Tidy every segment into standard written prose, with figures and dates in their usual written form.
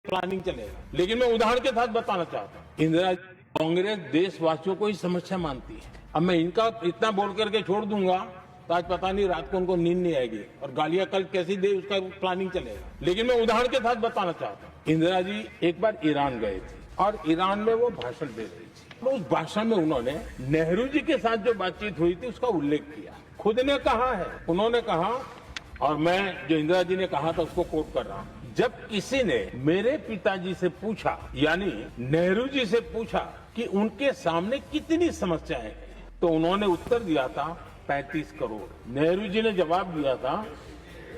Planning चलेगा। लेकिन मैं उदाहरण के साथ बताना चाहता हूँ, इंदिरा कांग्रेस देशवासियों को ही समस्या मानती है। अब मैं इनका इतना बोल करके छोड़ दूंगा तो आज पता नहीं रात को उनको नींद नहीं आएगी और गालियां कल कैसी दे उसका प्लानिंग चलेगा। लेकिन मैं उदाहरण के साथ बताना चाहता हूँ, इंदिरा जी एक बार ईरान गए थे और ईरान में वो भाषण दे रही थी। तो उस भाषण में उन्होंने नेहरू जी के साथ जो बातचीत हुई थी उसका उल्लेख किया। खुद ने कहा है, उन्होंने कहा, और मैं जो इंदिरा जी ने कहा था उसको कोट कर रहा हूं, जब किसी ने मेरे पिताजी से पूछा, यानी नेहरू जी से पूछा कि उनके सामने कितनी समस्याएं हैं, तो उन्होंने उत्तर दिया था 35 करोड़। नेहरू जी ने जवाब दिया था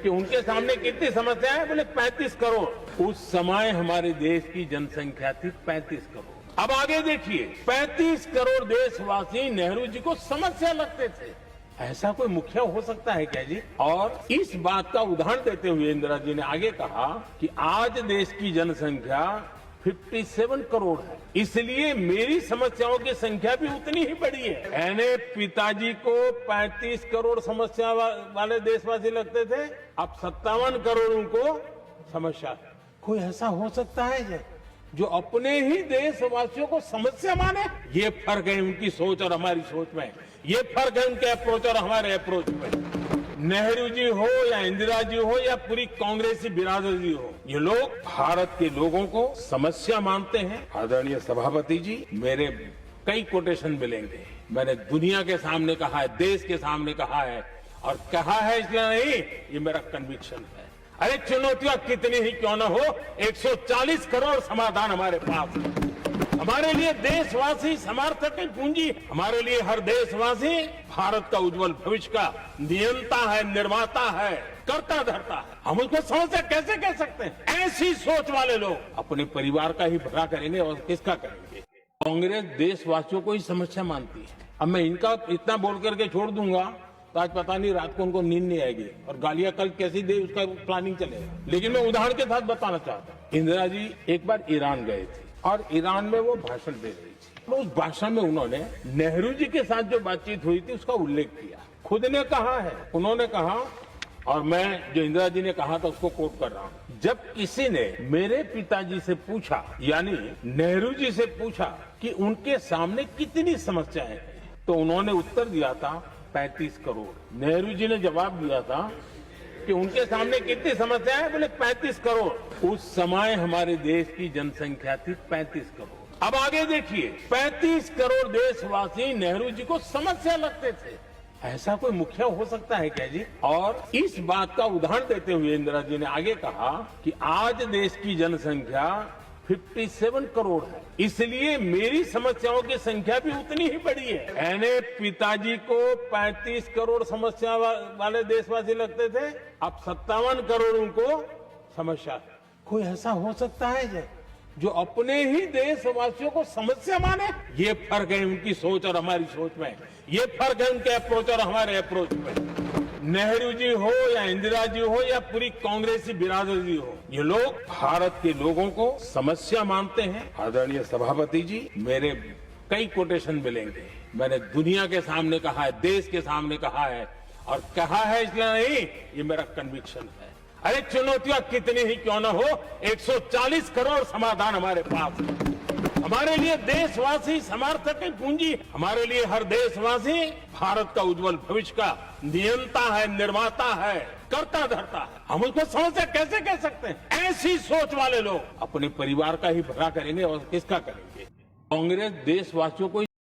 कि उनके सामने कितनी समस्याएं हैं, बोले 35 करोड़। उस समय हमारे देश की जनसंख्या थी 35 करोड़। अब आगे देखिए, 35 करोड़ देशवासी नेहरू जी को समस्या लगते थे। ऐसा कोई मुखिया हो सकता है क्या जी? और इस बात का उदाहरण देते हुए इंदिरा जी ने आगे कहा कि आज देश की जनसंख्या 57 करोड़ है, इसलिए मेरी समस्याओं की संख्या भी उतनी ही बड़ी है। यानी पिताजी को 35 करोड़ समस्या वाले देशवासी लगते थे, अब 57 करोड़ उनको समस्या है। कोई ऐसा हो सकता है जो अपने ही देशवासियों को समस्या माने? ये फर्क है उनकी सोच और हमारी सोच में, ये फर्क है उनके अप्रोच और हमारे अप्रोच में। नेहरू जी हो या इंदिरा जी हो या पूरी कांग्रेसी बिरादरी हो, ये लोग भारत के लोगों को समस्या मानते हैं। आदरणीय सभापति जी, मेरे कई कोटेशन मिलेंगे। मैंने दुनिया के सामने कहा है, देश के सामने कहा है, और कहा है इसलिए नहीं, ये मेरा कन्विक्शन है। अरे चुनौतियां कितनी ही क्यों न हो, 140 करोड़ समाधान हमारे पास है। हमारे लिए देशवासी समर्थक की पूंजी, हमारे लिए हर देशवासी भारत का उज्जवल भविष्य का नियंता है, निर्माता है, करता धरता है। हम उसको समस्या कैसे कह सकते हैं? ऐसी सोच वाले लोग अपने परिवार का ही भला करेंगे और किसका करेंगे? कांग्रेस देशवासियों को ही समस्या मानती है। अब मैं इनका इतना बोल करके छोड़ दूंगा तो आज पता नहीं रात को उनको नींद नहीं आएगी और गालियां कल कैसी दे उसका प्लानिंग चलेगा। लेकिन मैं उदाहरण के साथ बताना चाहता हूँ, इंदिरा जी एक बार ईरान गए थे और ईरान में वो भाषण दे रही थी। तो उस भाषण में उन्होंने नेहरू जी के साथ जो बातचीत हुई थी उसका उल्लेख किया। खुद ने कहा है, उन्होंने कहा, और मैं जो इंदिरा जी ने कहा था उसको कोट कर रहा हूं, जब किसी ने मेरे पिताजी से पूछा, यानी नेहरू जी से पूछा कि उनके सामने कितनी समस्याएं हैं, तो उन्होंने उत्तर दिया था 35 करोड़। नेहरू जी ने जवाब दिया था कि उनके सामने कितनी समस्याएं हैं, बोले 35 करोड़। उस समय हमारे देश की जनसंख्या थी 35 करोड़। अब आगे देखिए, 35 करोड़ देशवासी नेहरू जी को समस्या लगते थे। ऐसा कोई मुखिया हो सकता है क्या जी? और इस बात का उदाहरण देते हुए इंदिरा जी ने आगे कहा कि आज देश की जनसंख्या 57 करोड़ है, इसलिए मेरी समस्याओं की संख्या भी उतनी ही बड़ी है। यानी पिताजी को 35 करोड़ समस्या वाले देशवासी लगते थे, अब 57 करोड़ उनको समस्या है। कोई ऐसा हो सकता है जो अपने ही देशवासियों को समस्या माने? ये फर्क है उनकी सोच और हमारी सोच में, ये फर्क है उनके अप्रोच और हमारे अप्रोच में। नेहरू जी हो या इंदिरा जी हो या पूरी कांग्रेसी बिरादरी हो, ये लोग भारत के लोगों को समस्या मानते हैं। आदरणीय सभापति जी, मेरे कई कोटेशन मिलेंगे। मैंने दुनिया के सामने कहा है, देश के सामने कहा है, और कहा है इसलिए नहीं, ये मेरा कन्विक्शन है। अरे चुनौतियां कितनी ही क्यों न हो, 140 करोड़ समाधान हमारे पास है। हमारे लिए देशवासी समर्थक की पूंजी, हमारे लिए हर देशवासी भारत का उज्जवल भविष्य का नियंता है, निर्माता है, करता धरता है। हम उसको समस्या कैसे कह सकते हैं? ऐसी सोच वाले लोग अपने परिवार का ही भला करेंगे और किसका करेंगे? कांग्रेस देशवासियों को